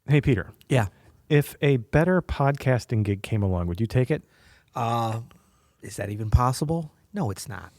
Hey, Peter. Yeah. If a better podcasting gig came along, would you take it? Is that even possible? No, it's not.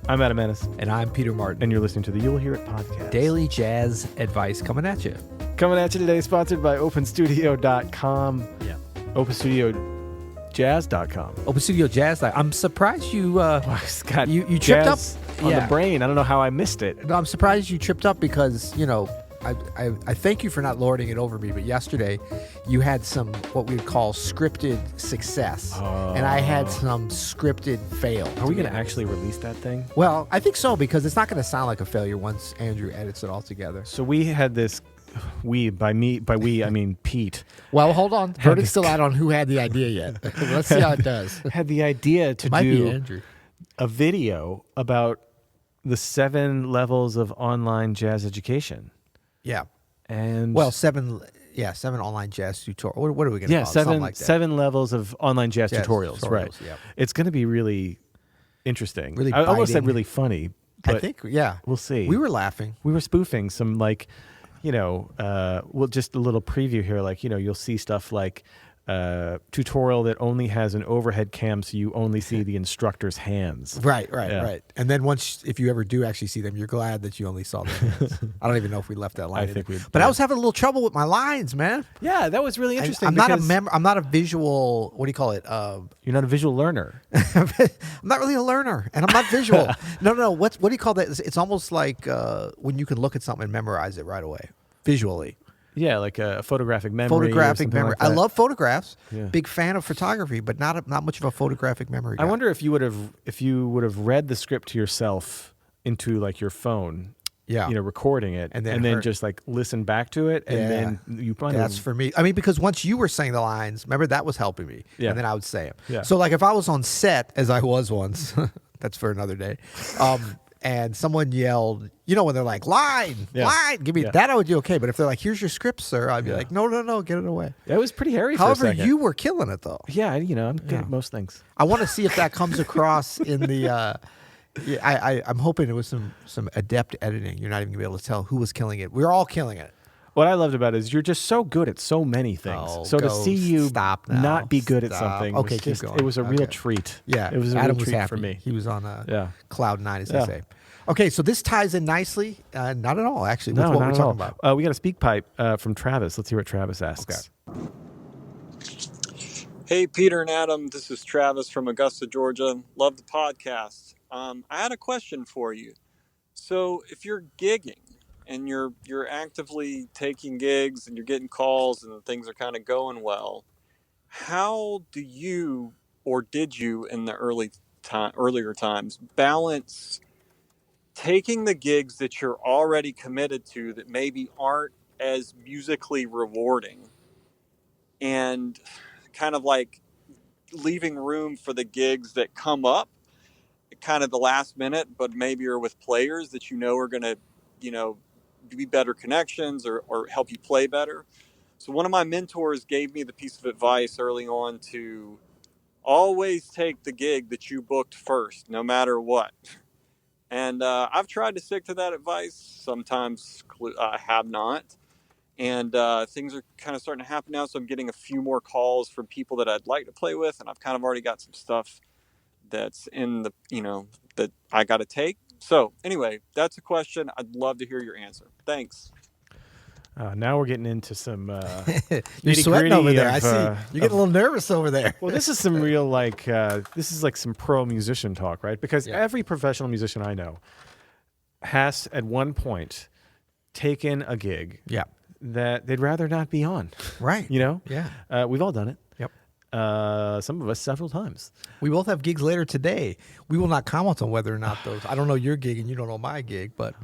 I'm Adam Maness, And I'm Peter Martin. and you're listening to the You'll Hear It podcast. Daily jazz advice coming at you. Coming at you today, sponsored by OpenStudio.com. Yeah. OpenStudioJazz.com. Open Studio Jazz. I'm surprised you Scott, you tripped up jazz on the brain. I don't know how I missed it. No, I'm surprised you tripped up because, I thank you for not lording it over me, but yesterday you had some what we would call scripted success, and I had some scripted fail. Are we going to actually release that thing? Well, I think so, because it's not going to sound like a failure once Andrew edits it all together. So we had this. By we, I mean Pete. Well, hold on. Verdict's still out on who had the idea yet. Let's see how it does. Had the idea to Might be do Andrew. a video about the 7 levels of online jazz education. Yeah. And Well, 7 online jazz tutorial. What are we going to call it? Something like that. 7 levels of online jazz tutorials, right? Yeah. It's going to be really interesting. Really I almost said biting. really funny, but I think, yeah. we'll see. We were laughing. We were spoofing some, well, just a little preview here. You'll see stuff like tutorial that only has an overhead cam, so you only see the instructor's hands. Right. Yeah. And then if you ever do actually see them, you're glad that you only saw their hands. I don't even know if we left that line. I think we did. But I was having a little trouble with my lines, man. Yeah, that was really interesting. I'm not a visual. What do you call it? You're not a visual learner. I'm not really a learner, and I'm not visual. No. What do you call that? It's almost like when you can look at something and memorize it right away, visually. Yeah, like a photographic memory. Photographic memory. Like that. I love photographs. Yeah. Big fan of photography, but not much of a photographic memory guy. I wonder if you would have read the script to yourself into like your phone. Yeah. Recording it, And then just like listen back to it, and then you probably That's for me. I mean, because once you were saying the lines, remember that was helping me. Yeah. And then I would say them. Yeah. So like if I was on set, as I was once, that's for another day. And someone yelled, when they're like, line, give me that, I would do okay. But if they're like, here's your script, sir, I'd be like, no, get it away. It was pretty hairy. However, for a second. you were killing it though. Yeah, I'm good at most things. I want to see if that comes across in the. I'm hoping it was some adept editing. You're not even gonna be able to tell who was killing it. We're all killing it. What I loved about it is you're just so good at so many things. Oh, so to see you stop now. not be good at Stop. something, Okay, was keep just, going. it was a real Okay. treat. Yeah, it was a Adam real was treat happy for me. He was on cloud 9, as they Yeah. say. Okay, so this ties in nicely. Not at all, actually, with No, what not we're at talking all. about. We got a speak pipe from Travis. Let's hear what Travis asks. Hey, Peter and Adam, this is Travis from Augusta, Georgia. Love the podcast. I had a question for you. So if you're gigging and you're actively taking gigs and you're getting calls and things are kind of going well, how do you, or did you in the earlier times, balance taking the gigs that you're already committed to that maybe aren't as musically rewarding and kind of like leaving room for the gigs that come up kind of the last minute, but maybe are with players that are going to, be better connections or help you play better? So one of my mentors gave me the piece of advice early on to always take the gig that you booked first, no matter what. And I've tried to stick to that advice. Sometimes I have not. And things are kind of starting to happen now. So I'm getting a few more calls from people that I'd like to play with. And I've kind of already got some stuff that's in the, that I got to take. So anyway, that's a question. I'd love to hear your answer. Thanks. Now we're getting into some You're sweating over there. I of, see. You're getting a little nervous over there. Well, this is some real this is like some pro musician talk, right? Because every professional musician I know has at one point taken a gig that they'd rather not be on. Right. Yeah. We've all done it. Yep. Some of us several times. We both have gigs later today. We will not comment on whether or not those. I don't know your gig and you don't know my gig, but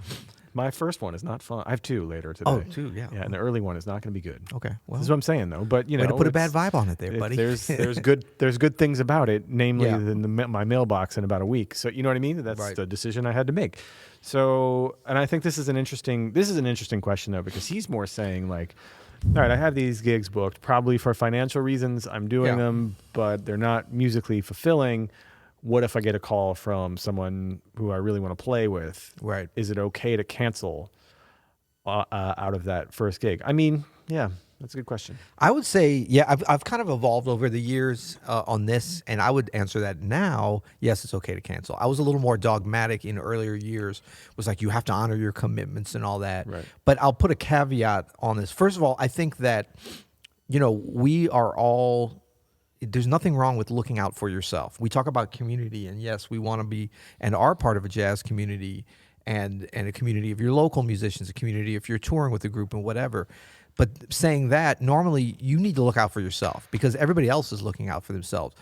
My first one is not fun. I have 2 later today. Oh, 2, yeah. Yeah, and the early one is not going to be good. Okay, well, This is what I'm saying, though. But, you know, way to put a bad vibe on it there, buddy. There's good things about it, namely my mailbox in about a week. So, you know what I mean? That's the decision I had to make. So, and I think this is an interesting question, though, because he's more saying, like, all right, I have these gigs booked, probably for financial reasons. I'm doing them, but they're not musically fulfilling. What if I get a call from someone who I really want to play with? Right. Is it okay to cancel out of that first gig? I mean, yeah, that's a good question. I would say, I've kind of evolved over the years on this, and I would answer that now. Yes, it's okay to cancel. I was a little more dogmatic in earlier years. It was like, you have to honor your commitments and all that. Right. But I'll put a caveat on this. First of all, I think that, we are all. There's nothing wrong with looking out for yourself. We talk about community, and yes, we want to be and are part of a jazz community and a community of your local musicians, a community if you're touring with a group and whatever. But saying that, normally you need to look out for yourself because everybody else is looking out for themselves.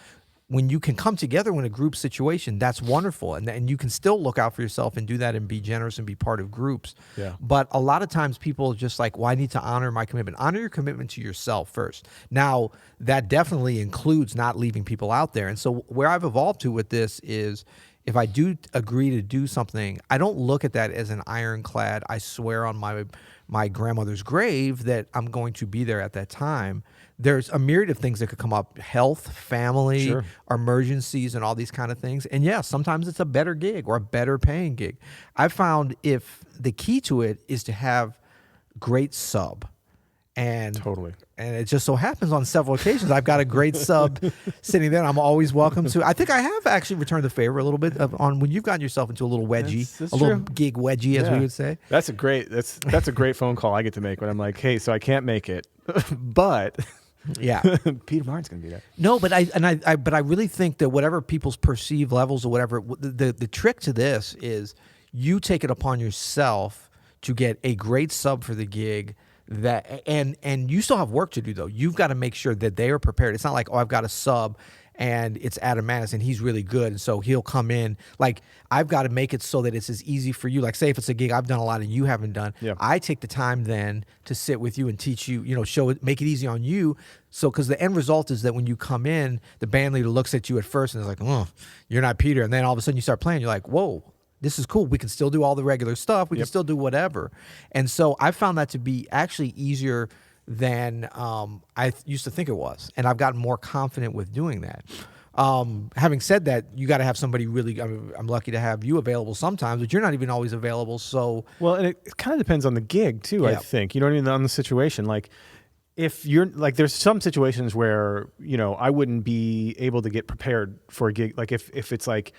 When you can come together in a group situation, that's wonderful. And you can still look out for yourself and do that and be generous and be part of groups. Yeah. But a lot of times people are just like, well, I need to honor my commitment. Honor your commitment to yourself first. Now, that definitely includes not leaving people out there. And so where I've evolved to with this is if I do agree to do something, I don't look at that as an ironclad, I swear on my grandmother's grave that I'm going to be there at that time. There's a myriad of things that could come up: health, family, emergencies, and all these kind of things. And yeah, sometimes it's a better gig or a better paying gig. I found if the key to it is to have great sub. And totally. And it just so happens on several occasions I've got a great sub sitting there. I'm always welcome to. I think I have actually returned the favor a little bit on when you've gotten yourself into a little wedgie, that's little gig wedgie, as we would say. That's a great phone call I get to make when I'm like, hey, so I can't make it, but yeah, Peter Martin's gonna be there. No, but I really think that whatever people's perceived levels or whatever, the trick to this is you take it upon yourself to get a great sub for the gig. That and you still have work to do though. You've got to make sure that they are prepared. It's not like, oh, I've got a sub and it's Adam Maness and he's really good and so he'll come in. Like I've got to make it so that it's as easy for you. Like say if it's a gig I've done a lot and you haven't done, I take the time then to sit with you and teach you, show it, make it easy on you. So because the end result is that when you come in, the band leader looks at you at first and is like, oh, you're not Peter. And then all of a sudden you start playing, you're like, whoa. This is cool. We can still do all the regular stuff. We can still do whatever. And so I found that to be actually easier than I used to think it was. And I've gotten more confident with doing that. Having said that, you got to have somebody really, I'm lucky to have you available sometimes, but you're not even always available. So, well, and it kind of depends on the gig too, I think. You know what I mean? On the situation. Like, if you're like, there's some situations where, I wouldn't be able to get prepared for a gig. Like if it's like,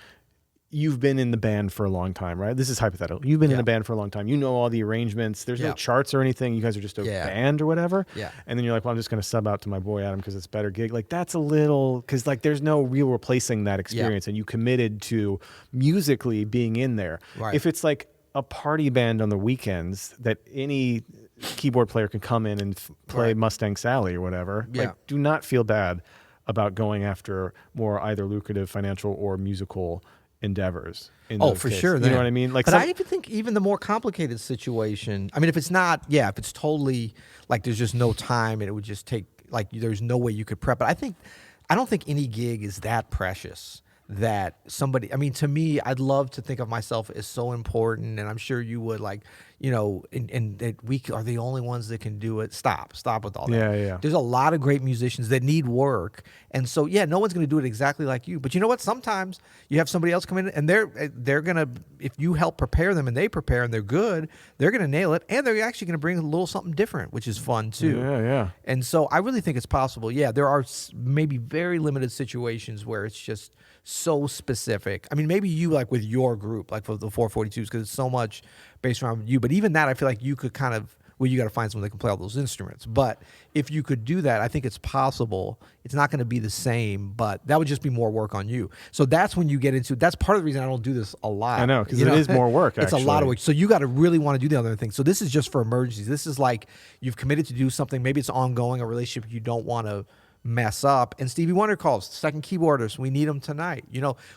you've been in the band for a long time, right? This is hypothetical. You've been in a band for a long time. You know all the arrangements. There's no charts or anything. You guys are just a band or whatever. Yeah. And then you're like, well, I'm just going to sub out to my boy Adam because it's a better gig. Like that's a little, because like there's no real replacing that experience and you committed to musically being in there. Right. If it's like a party band on the weekends that any keyboard player can come in and play Mustang Sally or whatever, like do not feel bad about going after more either lucrative financial or musical endeavors. For sure. You know what I mean? Like, but I even think even the more complicated situation, I mean, if it's not, if it's totally like there's just no time and it would just take, like, there's no way you could prep. But I don't think any gig is that precious that somebody, I mean, to me, I'd love to think of myself as so important, and I'm sure you would, like, and that we are the only ones that can do it. Stop with all that. Yeah. There's a lot of great musicians that need work, and so no one's going to do it exactly like you. But you know what? Sometimes you have somebody else come in, and they're gonna, if you help prepare them and they prepare and they're good, they're gonna nail it, and they're actually gonna bring a little something different, which is fun too. Yeah. And so I really think it's possible. Yeah, there are maybe very limited situations where it's just so specific. I mean, maybe you, like with your group, like for the 442s, because it's so much based around you. But even that, I feel like you could kind of, you got to find someone that can play all those instruments. But if you could do that, I think it's possible. It's not going to be the same, but that would just be more work on you. So that's when you get into, that's part of the reason I don't do this a lot. I know, because it is more work, It's a lot of work. So you got to really want to do the other things. So this is just for emergencies. This is like you've committed to do something. Maybe it's ongoing, a relationship you don't want to mess up, and Stevie Wonder calls, second keyboardist, we need him tonight.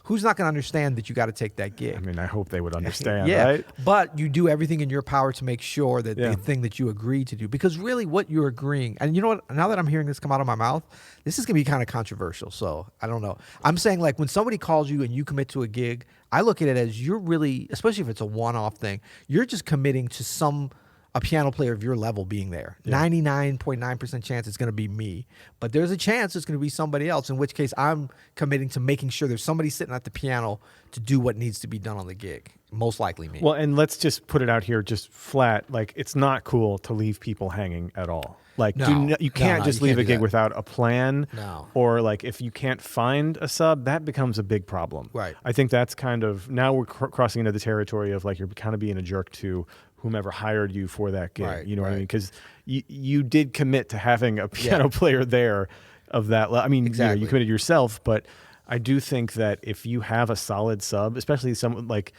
Who's not going to understand that you got to take that gig? I mean, I hope they would understand, yeah, right? But you do everything in your power to make sure that the thing that you agreed to do, because really what you're agreeing, and you know what, now that I'm hearing this come out of my mouth, this is going to be kind of controversial, so I don't know. I'm saying, like, when somebody calls you and you commit to a gig, I look at it as you're really, especially if it's a one-off thing, you're just committing to a piano player of your level being there. 99.9% chance it's going to be me. But there's a chance it's going to be somebody else, in which case I'm committing to making sure there's somebody sitting at the piano to do what needs to be done on the gig. Most likely me. Well, and let's just put it out here just flat. Like, it's not cool to leave people hanging at all. Like, you can't just leave a gig without a plan. No. Or, like, if you can't find a sub, that becomes a big problem. Right. I think that's kind of, now we're crossing into the territory of, like, you're kind of being a jerk to whomever hired you for that gig. Right, you know what I mean? Because you did commit to having a piano player there of that. I mean, exactly. You committed yourself, but I do think that if you have a solid sub, especially someone like,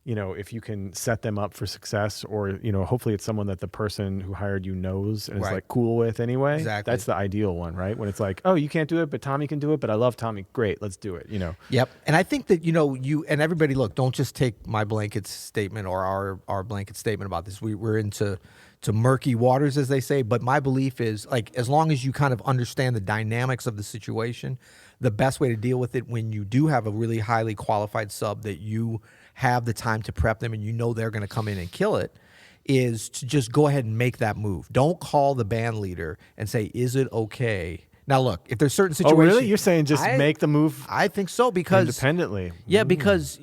if you can set them up for success, or, hopefully it's someone that the person who hired you knows and is like cool with anyway. Exactly. That's the ideal one, right? When it's like, oh, you can't do it, but Tommy can do it, but I love Tommy. Great, let's do it, Yep. And I think that, you and everybody, look, don't just take my blanket statement or our blanket statement about this. We're into murky waters, as they say, but my belief is, like, as long as you kind of understand the dynamics of the situation, the best way to deal with it when you do have a really highly qualified sub that you have the time to prep them and they're going to come in and kill it, is to just go ahead and make that move. Don't call the band leader and say, is it okay? Now, look, if there's certain situations... Oh, really? You're saying just make the move I think so, because... independently. Yeah, because,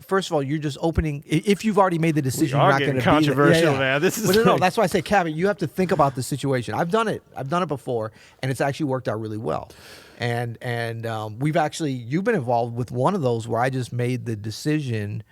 first of all, you're just opening... If you've already made the decision, you're you're not not going to be... controversial, man. This is... No, that's why I say, Kevin, you have to think about the situation. I've done it before, and it's actually worked out really well. And we've actually... You've been involved with one of those where I just made the decision...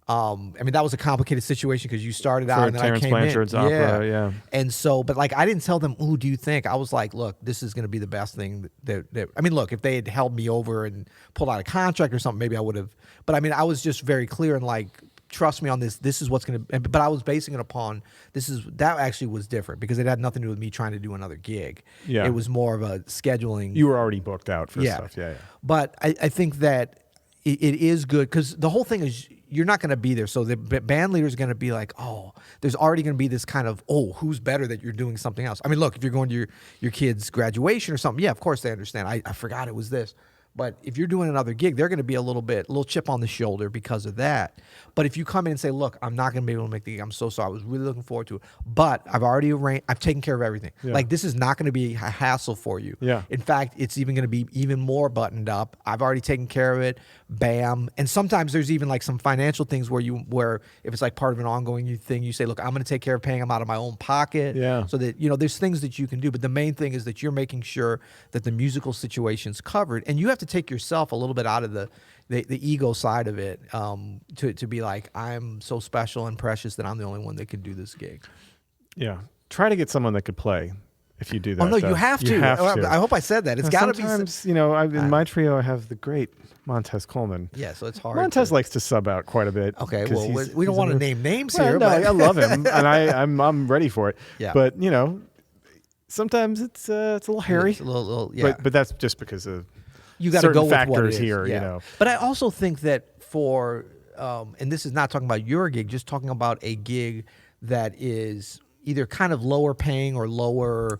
that was a complicated situation because you started out and then Terrence I came Blanchard's in. opera, yeah. And so, but like, I didn't tell them, "Ooh, do you think?" I was like, "Look, this is going to be the best thing." Look, if they had held me over and pulled out a contract or something, maybe I would have. But I was just very clear and like, trust me on this. This is what's going to. But I was basing it upon that actually was different because it had nothing to do with me trying to do another gig. Yeah, it was more of a scheduling. You were already booked out for stuff. Yeah. But I think that it is good because the whole thing is, you're not going to be there. So the band leader is going to be like, oh, there's already going to be this kind of, oh, who's better that you're doing something else. Look, if you're going to your kid's graduation or something, yeah, of course they understand. I forgot it was this. But if you're doing another gig, they're going to be a little chip on the shoulder because of that. But if you come in and say, look, I'm not going to be able to make the gig. I'm so sorry. I was really looking forward to it. But I've already arranged. I've taken care of everything. Yeah. Like, this is not going to be a hassle for you. Yeah. In fact, it's even going to be even more buttoned up. I've already taken care of it. Bam. And sometimes there's even like some financial things where if it's like part of an ongoing thing, you say, look, I'm going to take care of paying them out of my own pocket. Yeah. So that, there's things that you can do. But the main thing is that you're making sure that the musical situation's covered. And you have to take yourself a little bit out of the ego side of it, to be like, I'm so special and precious that I'm the only one that can do this gig. Yeah. Try to get someone that could play if you do that. Oh, no, you have to. I hope I said that. It's got to be. Sometimes, in my trio, I have the great Montez Coleman. Yeah, so it's hard. Montez likes to sub out quite a bit. Okay, well, we don't want to name names here. No, but I love him, and I'm ready for it. Yeah. But, sometimes it's a little hairy. It's a little yeah. But that's just because of you got to go with factors what it is. here, But I also think that for, and this is not talking about your gig, just talking about a gig that is either kind of lower paying or lower.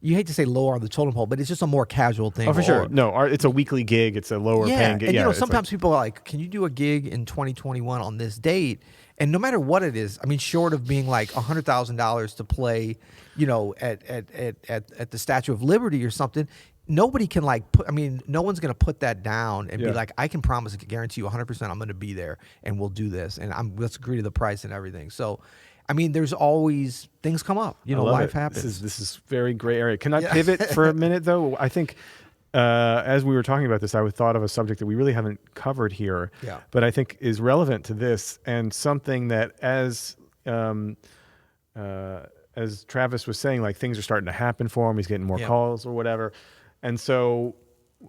You hate to say lower on the totem pole, but it's just a more casual thing. Oh, for sure. No, it's a weekly gig. It's a lower paying gig. And sometimes people are like, can you do a gig in 2021 on this date? And no matter what it is, short of being like $100,000 to play, at the Statue of Liberty or something, nobody can no one's going to put that down and be like, I can promise, guarantee you 100% I'm going to be there and we'll do this. And let's agree to the price and everything. So, there's always things come up. Life happens. This is very gray area. Can I pivot for a minute though? I think as we were talking about this, I thought of a subject that we really haven't covered here, but I think is relevant to this and something that as Travis was saying, like things are starting to happen for him. He's getting more calls or whatever. And so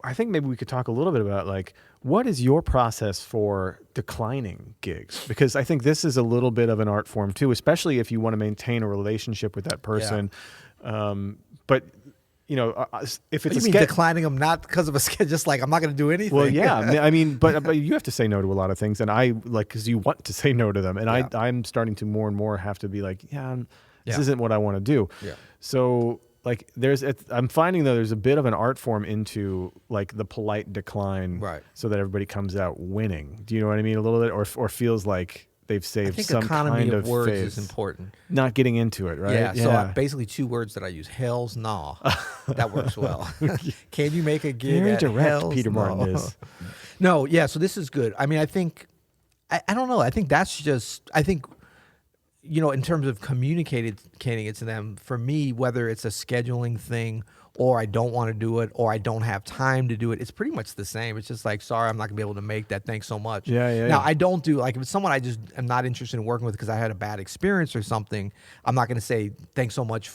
I think maybe we could talk a little bit about like, what is your process for declining gigs? Because I think this is a little bit of an art form too, especially if you want to maintain a relationship with that person. But if it's you mean declining them not because of a schedule, just like I'm not going to do anything. Well, yeah, I mean, but you have to say no to a lot of things, and I like because you want to say no to them, and I'm starting to more and more have to be like, this isn't what I want to do. Yeah. So like I'm finding though there's a bit of an art form into like the polite decline, right? So that everybody comes out winning. Do you know what I mean? A little bit, or feels like they've saved some economy kind of words phase. is important. Not getting into it, right? Yeah. So basically 2 words that I use: hell's no. That works well. Can you make a gig? Very at direct, hell's Peter Martin is. No, yeah. So this is good. I mean, I think I don't know. I think that's just. I think in terms of communicating it to them. For me, whether it's a scheduling thing, or I don't want to do it, or I don't have time to do it, it's pretty much the same. It's just like, sorry, I'm not gonna be able to make that. Thanks so much. Now, I don't do, like, if it's someone I just am not interested in working with because I had a bad experience or something, I'm not gonna say, thanks so much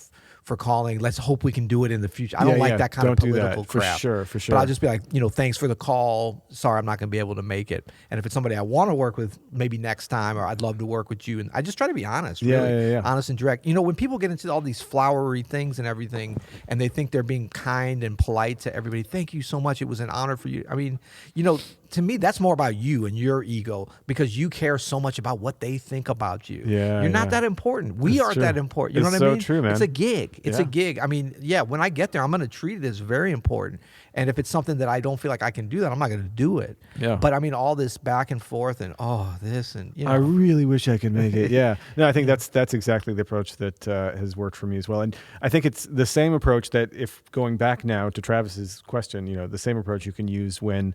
for calling. Let's hope we can do it in the future. I don't like that kind of political crap. For sure. But I'll just be like, thanks for the call. Sorry, I'm not gonna be able to make it. And if it's somebody I want to work with, maybe next time, or I'd love to work with you. And I just try to be honest, really. Honest and direct. When people get into all these flowery things and everything, and they think they're being kind and polite to everybody, thank you so much. It was an honor for you. I mean, to me, that's more about you and your ego, because you care so much about what they think about you. You're not that important. We aren't that important. You know what I mean? It's so true, man. It's a gig. It's a gig. I mean, when I get there, I'm going to treat it as very important. And if it's something that I don't feel like I can do that, I'm not going to do it. Yeah. But I mean, all this back and forth and this and I really wish I could make it. Yeah. No, I think that's exactly the approach that has worked for me as well. And I think it's the same approach that, if going back now to Travis's question, the same approach you can use when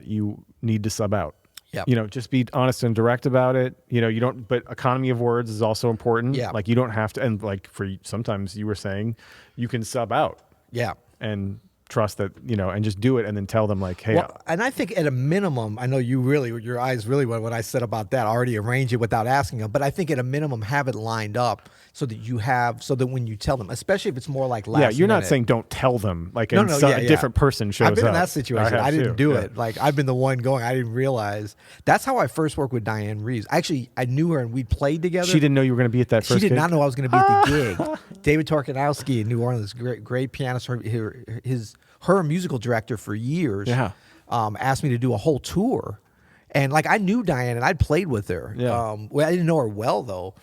you need to sub out. Yeah. Just be honest and direct about it. You don't, but economy of words is also important. Yeah. Like, you don't have to, and like sometimes you were saying you can sub out. Yeah. And trust that, and just do it, and then tell them like, hey. Well, and I think at a minimum, I know your eyes really went when I said about that, already arrange it without asking them, but I think at a minimum have it lined up so that when you tell them, especially if it's more like last minute. You're not saying don't tell them, like a different person shows up. I've been in that situation. I didn't do it. Like, I've been the one going, I didn't realize. That's how I first worked with Diane Reeves. Actually, I knew her and we'd played together. She didn't know you were going to be at that first gig? She did gig? not know I was going to be at the gig. David Torkanowski in New Orleans, great pianist, her musical director for years, asked me to do a whole tour. And like, I knew Diane and I'd played with her. Well, I didn't know her well though.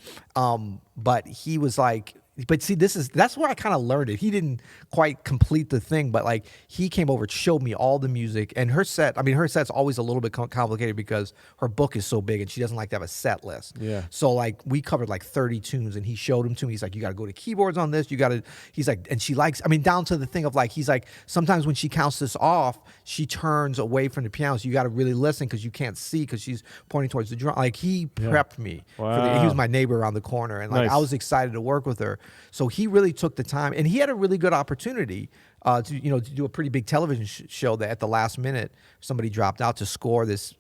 But he was like, but see, that's where I kind of learned it. He didn't quite complete the thing, but like, he came over, showed me all the music, and her set's always a little bit complicated because her book is so big and she doesn't like to have a set list. Yeah. So like, we covered like 30 tunes and he showed them to me. He's like, you got to go to keyboards on this. He's like, and she likes, down to the thing of like, he's like, sometimes when she counts this off, she turns away from the piano. So you got to really listen because you can't see because she's pointing towards the drum. Like, he prepped me. Wow. He was my neighbor around the corner, and like, I was excited to work with her. So he really took the time, and he had a really good opportunity to do a pretty big television show that at the last minute somebody dropped out to score this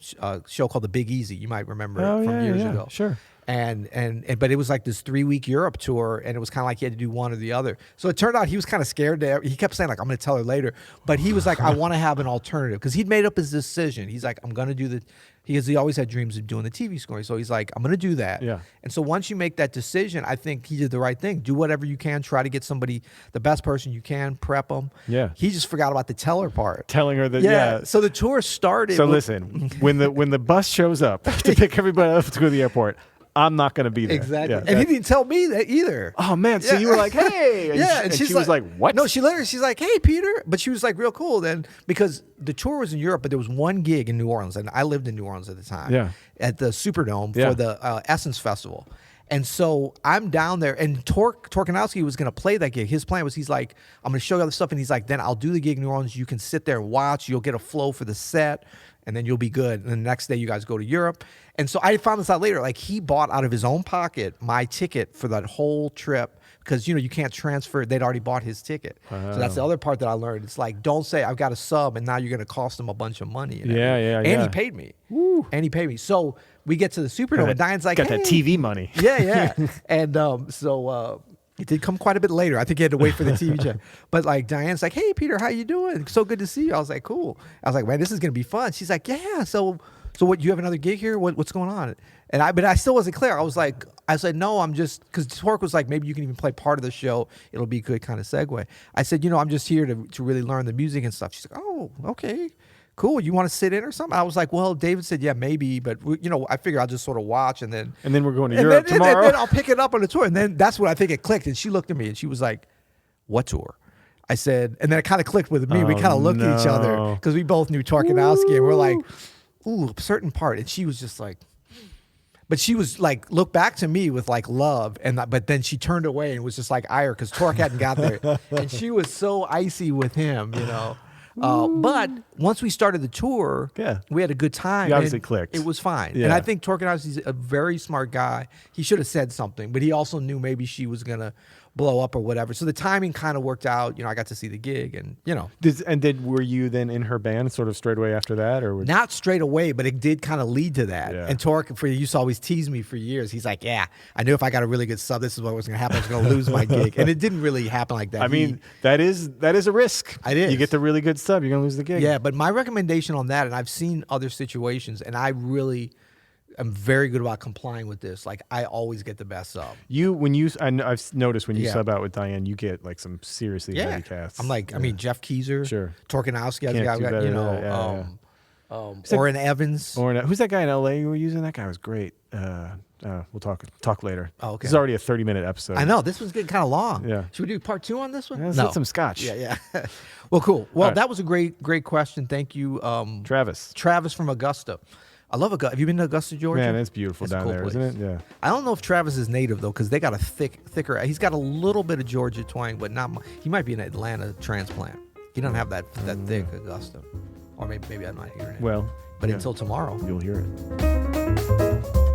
show called The Big Easy. You might remember it from years ago. Sure. But it was like this 3-week Europe tour, and it was kind of like he had to do one or the other. So it turned out he was kind of scared. He kept saying like, I'm going to tell her later, but he was like, I want to have an alternative, because he'd made up his decision. He's like, I'm going to do he always had dreams of doing the TV scoring. So he's like, I'm going to do that. Yeah. And so once you make that decision, I think he did the right thing. Do whatever you can. Try to get somebody, the best person you can, prep them. Yeah. He just forgot about the teller part. Telling her that, So the tour started. So listen, when the bus shows up to pick everybody up to go to the airport, I'm not going to be there. Exactly. And he didn't tell me that either. Oh, man. So you were like, hey. And she was like, what? No, she's like, hey, Peter. But she was like real cool then, because the tour was in Europe, but there was one gig in New Orleans. And I lived in New Orleans at the time. At the Superdome for the Essence Festival. And so I'm down there, and Torkanowski was going to play that gig. His plan was, he's like, I'm going to show you all this stuff. And he's like, then I'll do the gig in New Orleans. You can sit there and watch. You'll get a flow for the set, and then you'll be good. And the next day you guys go to Europe. And so I found this out later. Like, he bought out of his own pocket my ticket for that whole trip, because, you can't transfer. They'd already bought his ticket. So that's the other part that I learned. It's like, don't say I've got a sub and now you're going to cost them a bunch of money. And he paid me. Woo. And he paid me. So we get to the Superdome, and Diane's like, got that TV money. Yeah. And so it did come quite a bit later. I think he had to wait for the TV check. But like, Diane's like, hey, Peter, how you doing? So good to see you. I was like, cool. I was like, man, this is going to be fun. She's like, yeah. So so what? You have another gig here? What's going on? But I still wasn't clear. I said, no, I'm just, because Torque was like, maybe you can even play part of the show. It'll be a good kind of segue. I said, I'm just here to really learn the music and stuff. She's like, oh, okay, cool. You want to sit in or something? I was like, well, David said, yeah, maybe, but I figure I'll just sort of watch and then we're going to Europe tomorrow. And then I'll pick it up on the tour. And then that's when I think it clicked. And she looked at me and she was like, what tour? I said, and then it kind of clicked with me. We kind of looked at each other because we both knew Torkanowski, and we're like, ooh, a certain part. And she was just like, but she was like, looked back to me with like love, but then she turned away and was just like ire because Torque hadn't got there, and she was so icy with him, But once we started the tour, we had a good time. You obviously clicked. It was fine, yeah. And I think Torkanowski's a very smart guy. He should have said something, but he also knew maybe she was gonna blow up or whatever. So the timing kind of worked out. I got to see the gig, and were you then in her band sort of straight away after that, or not straight away, but it did kind of lead to that. Yeah. And Torque, used to always tease me for years. He's like, "Yeah, I knew if I got a really good sub, this is what was going to happen. I was going to lose my gig," and it didn't really happen like that. I mean, that is a risk. It is. You get the really good sub, you're going to lose the gig. Yeah, but my recommendation on that, and I've seen other situations, and I really am very good about complying with this. Like, I always get the best sub. I've noticed when you sub out with Diane, you get like some seriously heavy casts. I'm like, I mean, Jeff Keezer, sure, Torkanowski, Orrin Evans. Who's that guy in LA you were using? That guy was great. We'll talk later. Oh, okay. This is already a 30-minute episode. I know, this was getting kind of long. Yeah. Should we do part 2 on this one? Let's get some scotch. Yeah. Well, cool. Well, that was a great question. Thank you, Travis from Augusta. I love Augusta. Have you been to Augusta, Georgia? Man, it's beautiful down there, isn't it? Yeah. I don't know if Travis is native though, because they got a thicker. He's got a little bit of Georgia twang, but not much. He might be an Atlanta transplant. He doesn't have that thick Augusta, or maybe I'm not hearing it. Well, but until tomorrow, you'll hear it.